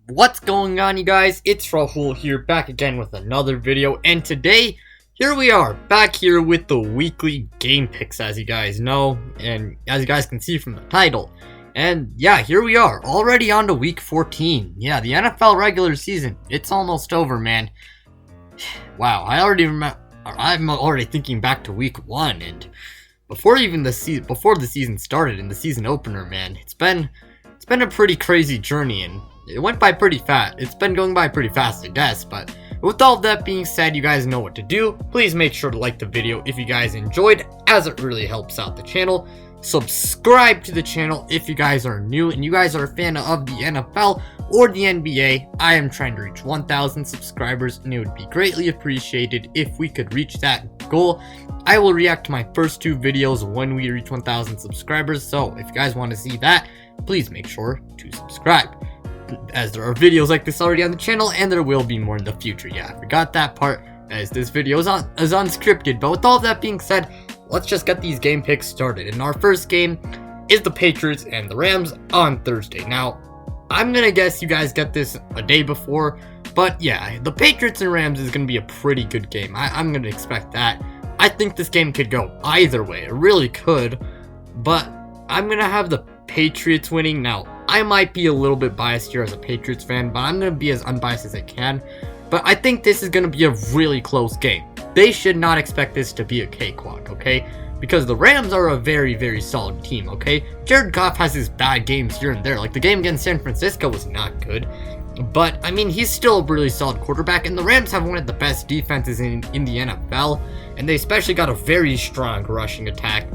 What's going on, you guys? It's Rahul here, back again with another video, and today, here we are, back here with the weekly game picks, as you guys know, and as you guys can see from the title. And yeah, here we are, already on to week 14. Yeah, the NFL regular season, it's almost over, man. Wow, I'm already thinking back to week 1, and before the season started in the season opener, man, it's been a pretty crazy journey, and it went by pretty fast. It's been going by pretty fast, I guess, but with all that being said, you guys know what to do. Please make sure to like the video if you guys enjoyed, as it really helps out the channel. Subscribe to the channel if you guys are new and you guys are a fan of the NFL or the NBA. I am trying to reach 1,000 subscribers, and it would be greatly appreciated if we could reach that goal. I will react to my first 2 videos when we reach 1,000 subscribers, so if you guys want to see that, please make sure to subscribe, as there are videos like this already on the channel, and there will be more in the future. Yeah, I forgot that part, as this video is unscripted. But with all that being said, let's just get these game picks started. And our first game is the Patriots and the Rams on Thursday. Now, I'm gonna guess you guys get this a day before, but yeah, the Patriots and Rams is gonna be a pretty good game. I'm gonna expect that. I think this game could go either way. It really could, but I'm gonna have the Patriots winning. Now, I might be a little bit biased here as a Patriots fan, but I'm going to be as unbiased as I can. But I think this is going to be a really close game. They should not expect this to be a cakewalk, okay? Because the Rams are a very, very solid team, okay? Jared Goff has his bad games here and there. Like, the game against San Francisco was not good. But, I mean, he's still a really solid quarterback. And the Rams have one of the best defenses in the NFL. And they especially got a very strong rushing attack,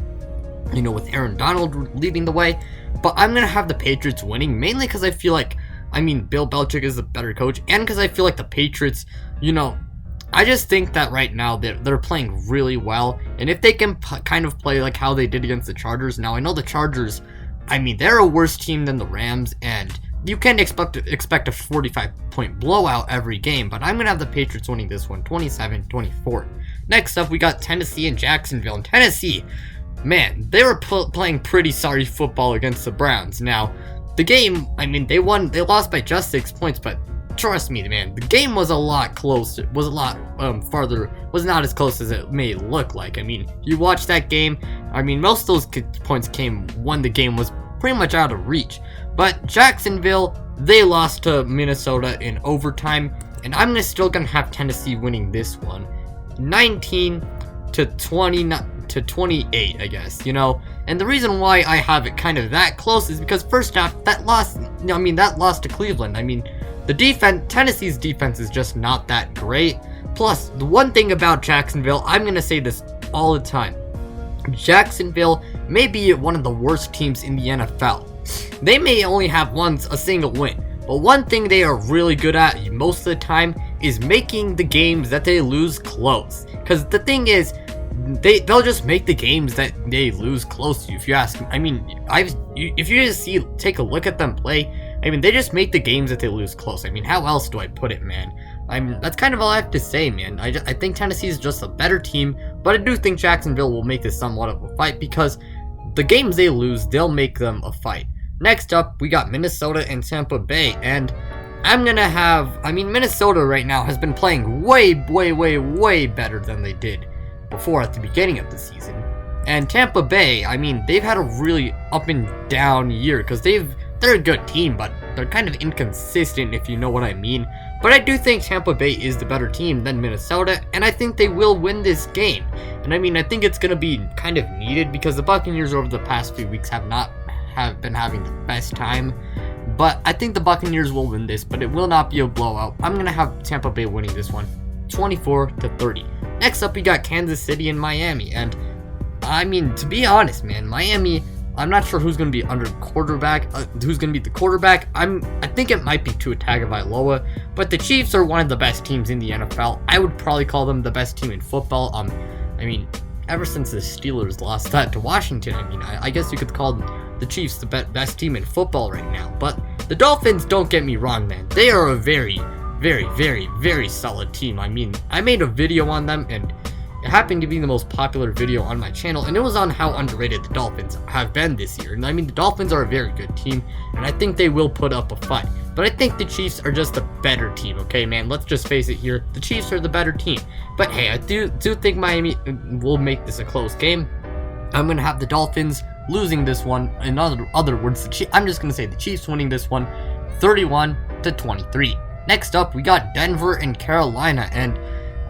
you know, with Aaron Donald leading the way. But I'm going to have the Patriots winning, mainly because I feel like, Bill Belichick is a better coach, and because I feel like the Patriots, you know, I just think that right now they're playing really well, and if they can kind of play like how they did against the Chargers. Now, I know the Chargers, they're a worse team than the Rams, and you can expect a 45-point blowout every game, but I'm going to have the Patriots winning this one, 27-24. Next up, we got Tennessee and Jacksonville. And Tennessee, man, they were playing pretty sorry football against the Browns. Now, the game, they lost by just 6 points, but trust me, man, the game was a lot closer, was not as close as it may look like. You watch that game, most of those points came when the game was pretty much out of reach. But Jacksonville, they lost to Minnesota in overtime, and I'm still gonna have Tennessee winning this one, 19-28, I guess, you know. And the reason why I have it kind of that close is because first off, that loss to Cleveland. Tennessee's defense is just not that great. Plus, the one thing about Jacksonville, I'm gonna say this all the time, Jacksonville may be one of the worst teams in the NFL. They may only have a single win, but one thing they are really good at most of the time is making the games that they lose close. Because the thing is, they'll just make the games that they lose close to you, if you ask me. If you just take a look at them play, they just make the games that they lose close. How else do I put it, man? That's kind of all I have to say, man. I think Tennessee is just a better team, but I do think Jacksonville will make this somewhat of a fight, because the games they lose, they'll make them a fight. Next up, we got Minnesota and Tampa Bay, and I'm gonna have, Minnesota right now has been playing way, way, way, way better than they did before at the beginning of the season. And Tampa Bay, they've had a really up and down year, because they're a good team, but they're kind of inconsistent, if you know what I mean. But I do think Tampa Bay is the better team than Minnesota, and I think they will win this game. And I think it's going to be kind of needed, because the Buccaneers over the past few weeks have been having the best time. But I think the Buccaneers will win this, but it will not be a blowout. I'm going to have Tampa Bay winning this one, 24-30. Next up, we got Kansas City and Miami. And to be honest, man, Miami, I'm not sure who's going to be under quarterback, who's going to be the quarterback. I think it might be Tua Tagovailoa, but the Chiefs are one of the best teams in the NFL. I would probably call them the best team in football. Ever since the Steelers lost that to Washington, I guess you could call the Chiefs the best team in football right now. But the Dolphins, don't get me wrong, man, they are a very, very, very, very solid team. I made a video on them, and it happened to be the most popular video on my channel, and it was on how underrated the Dolphins have been this year. And the Dolphins are a very good team, and I think they will put up a fight. but I think the Chiefs are just a better team, okay, man? Let's just face it here. The Chiefs are the better team. But hey, I do think Miami will make this a close game. I'm going to have the Dolphins losing this one. In other words, I'm just going to say the Chiefs winning this one 31-23. Next up, we got Denver and Carolina. And,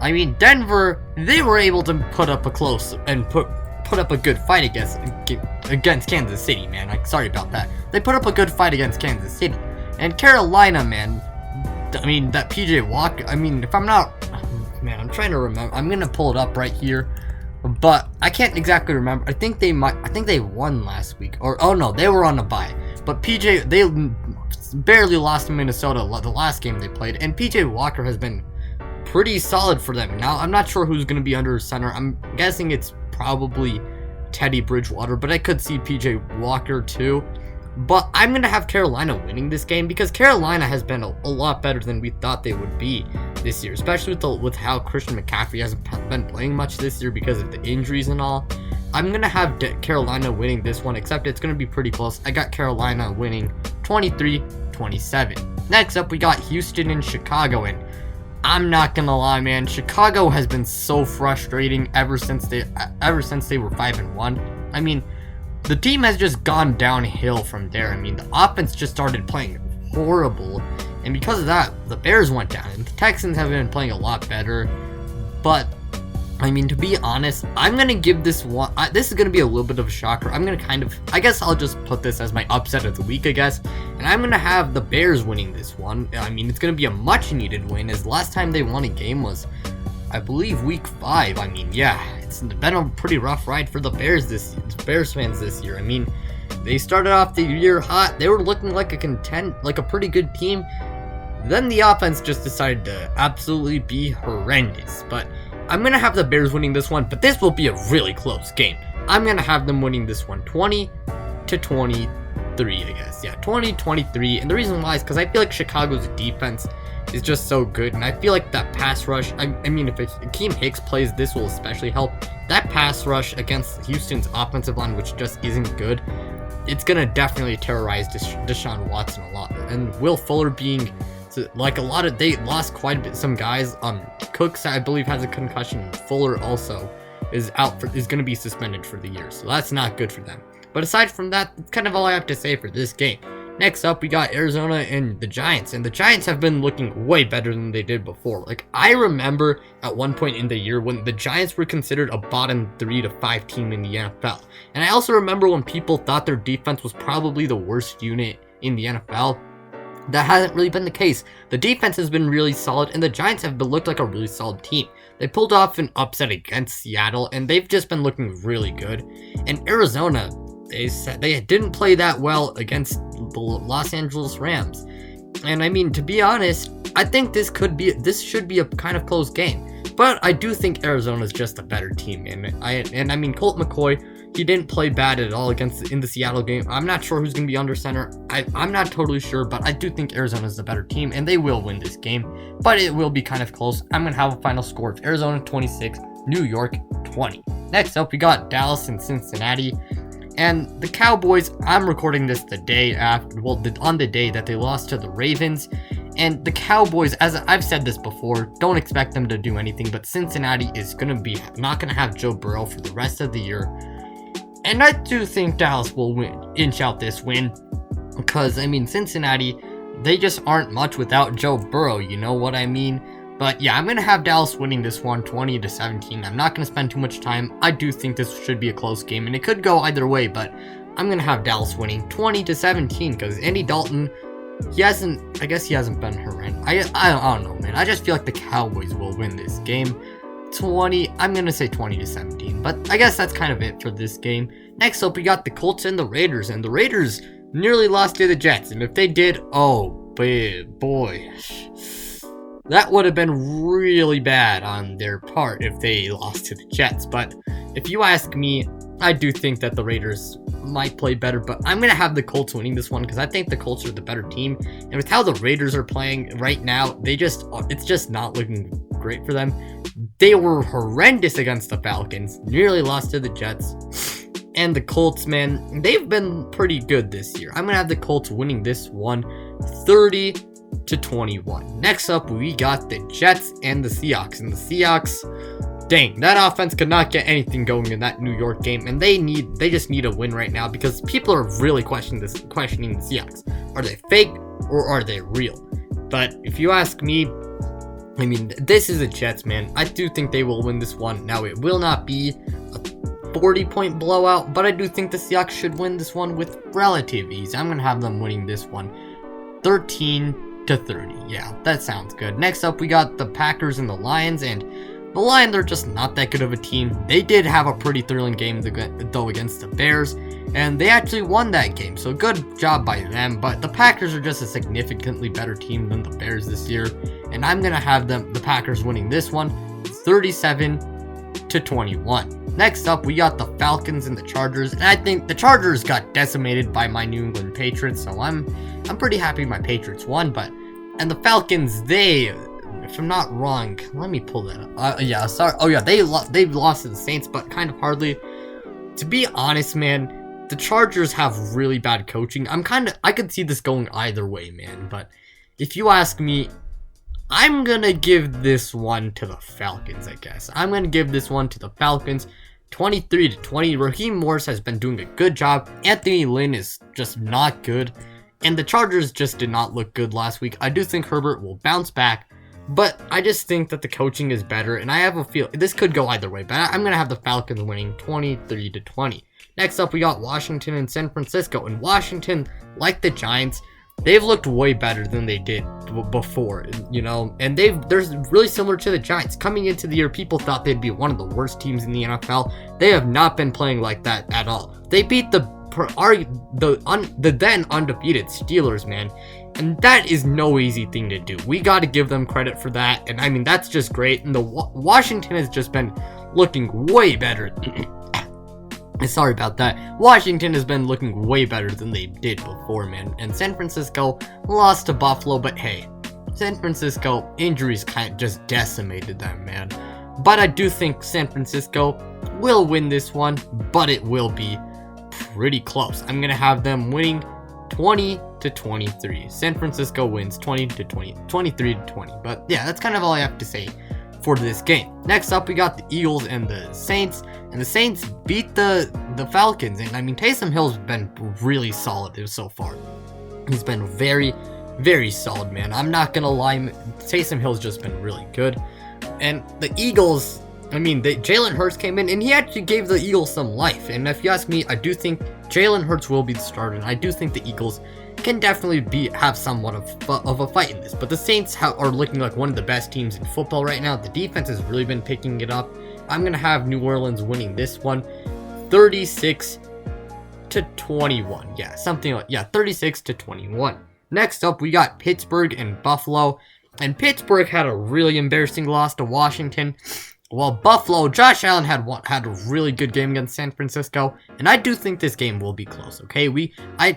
I mean, Denver, they were able to put up a close and put up a good fight against Kansas City, man. Sorry about that. They put up a good fight against Kansas City. And Carolina, man, I mean, that PJ Walker, I mean, if I'm not, man, I'm trying to remember. I'm going to pull it up right here. But I can't exactly remember. I think they won last week. Or, oh no, they were on a bye. But PJ, they barely lost to Minnesota the last game they played. And PJ Walker has been pretty solid for them. Now, I'm not sure who's going to be under center. I'm guessing it's probably Teddy Bridgewater, but I could see PJ Walker too. But I'm going to have Carolina winning this game because Carolina has been a lot better than we thought they would be this year, especially with how Christian McCaffrey hasn't been playing much this year because of the injuries and all. I'm going to have Carolina winning this one, except it's going to be pretty close. I got Carolina winning 23-27. Next up, we got Houston and Chicago, and I'm not going to lie, man. Chicago has been so frustrating ever since they were 5-1. I mean, the team has just gone downhill from there. I mean, the offense just started playing horrible, and because of that, the Bears went down, and the Texans have been playing a lot better. But, I mean, to be honest, I'm going to give this one, this is going to be a little bit of a shocker. I'm going to I guess I'll just put this as my upset of the week, I guess, and I'm going to have the Bears winning this one. I mean, it's going to be a much-needed win, as last time they won a game was, I believe, week 5. I mean, yeah, it's been a pretty rough ride for the Bears fans this year. I mean, they started off the year hot. They were looking like a pretty good team. Then the offense just decided to absolutely be horrendous. But I'm going to have the Bears winning this one, but this will be a really close game. I'm going to have them winning this one 20-23, I guess. Yeah, 20-23. And the reason why is because I feel like Chicago's defense is just so good, and I feel like that pass rush, I mean, if Akeem Hicks plays, this will especially help. That pass rush against Houston's offensive line, which just isn't good, it's gonna definitely terrorize Deshaun Watson a lot. And Will Fuller being, like, they lost quite a bit, some guys. Cooks, I believe, has a concussion. Fuller also is gonna be suspended for the year, so that's not good for them. But aside from that, that's kind of all I have to say for this game. Next up, we got Arizona and the Giants, and the Giants have been looking way better than they did before. Like, I remember at one point in the year when the Giants were considered a bottom 3 to 5 team in the NFL. And I also remember when people thought their defense was probably the worst unit in the NFL. That hasn't really been the case. The defense has been really solid, and the Giants have looked like a really solid team. They pulled off an upset against Seattle, and they've just been looking really good. And Arizona, they didn't play that well against the Los Angeles Rams. And I mean, to be honest, I think this should be a kind of close game. But I do think Arizona's just a better team. And I mean, Colt McCoy, he didn't play bad at all in the Seattle game. I'm not sure who's going to be under center. I'm not totally sure, but I do think Arizona's the better team, and they will win this game. But it will be kind of close. I'm going to have a final score of Arizona 26, New York 20. Next up, we got Dallas and Cincinnati. And the Cowboys, I'm recording this the day after, on the day that they lost to the Ravens. And the Cowboys, as I've said this before, don't expect them to do anything, but Cincinnati is not going to have Joe Burrow for the rest of the year. And I do think Dallas will inch out this win, because, I mean, Cincinnati, they just aren't much without Joe Burrow, you know what I mean? But yeah, I'm going to have Dallas winning this one 20-17. I'm not going to spend too much time. I do think this should be a close game, and it could go either way, but I'm going to have Dallas winning 20-17 because Andy Dalton, I guess he hasn't been horrendous. I don't know, man. I just feel like the Cowboys will win this game. I'm going to say 20-17, but I guess that's kind of it for this game. Next up, we got the Colts and the Raiders, and the Raiders nearly lost to the Jets, and if they did, oh boy, that would have been really bad on their part if they lost to the Jets. But if you ask me, I do think that the Raiders might play better, but I'm going to have the Colts winning this one because I think the Colts are the better team. And with how the Raiders are playing right now, it's just not looking great for them. They were horrendous against the Falcons, nearly lost to the Jets. And the Colts, man, they've been pretty good this year. I'm going to have the Colts winning this one 30-21. Next up, we got the Jets and the Seahawks. And the Seahawks, dang, that offense could not get anything going in that New York game, and they just need a win right now because people are really questioning the Seahawks. Are they fake or are they real? But if you ask me, I mean, this is the Jets, man. I do think they will win this one. Now, it will not be a 40-point blowout, but I do think the Seahawks should win this one with relative ease. I'm gonna have them winning this one 13-30. Yeah, that sounds good. Next up, we got the Packers and the Lions, and the Lions are just not that good of a team. They did have a pretty thrilling game though against the Bears, and they actually won that game, so good job by them. But the Packers are just a significantly better team than the Bears this year, and I'm gonna have the Packers winning this one 37-21. Next up, we got the Falcons and the Chargers, and I think the Chargers got decimated by my New England Patriots, so I'm pretty happy my Patriots won. And the Falcons, if I'm not wrong, let me pull that up. Yeah, sorry. Oh yeah, they've lost to the Saints, but kind of hardly. To be honest, man, the Chargers have really bad coaching. I could see this going either way, man. But if you ask me, I'm gonna give this one to the Falcons, I guess. I'm gonna give this one to the Falcons 23-20. Raheem Morris has been doing a good job. Anthony Lynn is just not good. And the Chargers just did not look good last week. I do think Herbert will bounce back, but I just think that the coaching is better. And I have a feel this could go either way, but I'm gonna have the Falcons winning 23-20. Next up, we got Washington and San Francisco. And Washington, like the Giants, they've looked way better than they did before, you know, and they're really similar to the Giants. Coming into the year, people thought they'd be one of the worst teams in the NFL. They have not been playing like that at all. They beat the then undefeated Steelers, man, and that is no easy thing to do. We got to give them credit for that, and I mean, that's just great. And the Washington has just been looking way better. Sorry about that. Washington has been looking way better than they did before, man. And San Francisco lost to Buffalo, but hey, San Francisco injuries kind of just decimated them, man. But I do think San Francisco will win this one, but it will be pretty close. I'm gonna have them winning 20-23. San Francisco wins 23-20. But yeah, that's kind of all I have to say for this game. Next up, we got the Eagles and the Saints, and the Saints beat the Falcons. And I mean, Taysom Hill's been really solid so far. He's been very, very solid, man. I'm not gonna lie, Taysom Hill's just been really good. And the Eagles, I mean, Jalen Hurts came in and he actually gave the Eagles some life. And if you ask me, I do think Jalen Hurts will be the starter, and I do think the Eagles can definitely have somewhat of a fight in this. But the Saints are looking like one of the best teams in football right now. The defense has really been picking it up. I'm gonna have New Orleans winning this one 36-21. Yeah, something like 36-21. Next up, we got Pittsburgh and Buffalo, and Pittsburgh had a really embarrassing loss to Washington. While Buffalo, Josh Allen had a really good game against San Francisco, and I do think this game will be close. Okay, I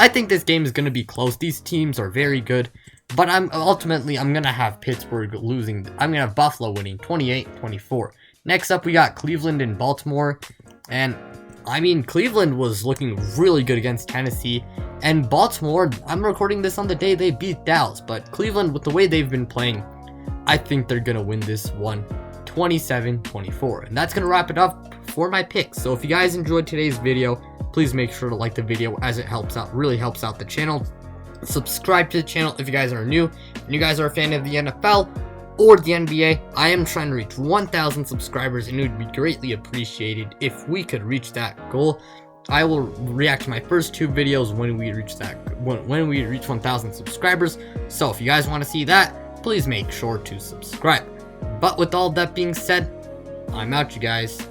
think this game is gonna be close. These teams are very good, but I'm gonna have Pittsburgh losing. I'm gonna have Buffalo winning 28-24. Next up, we got Cleveland and Baltimore, and I mean, Cleveland was looking really good against Tennessee, and Baltimore, I'm recording this on the day they beat Dallas, but Cleveland, with the way they've been playing, I think they're going to win this one 27-24. And that's going to wrap it up for my picks. So if you guys enjoyed today's video, please make sure to like the video, as it really helps out the channel. Subscribe to the channel if you guys are new and you guys are a fan of the NFL or the NBA. I am trying to reach 1,000 subscribers, and it would be greatly appreciated if we could reach that goal. I will react to my first 2 videos when we reach 1,000 subscribers. So if you guys want to see that, please make sure to subscribe. But with all that being said, I'm out, you guys.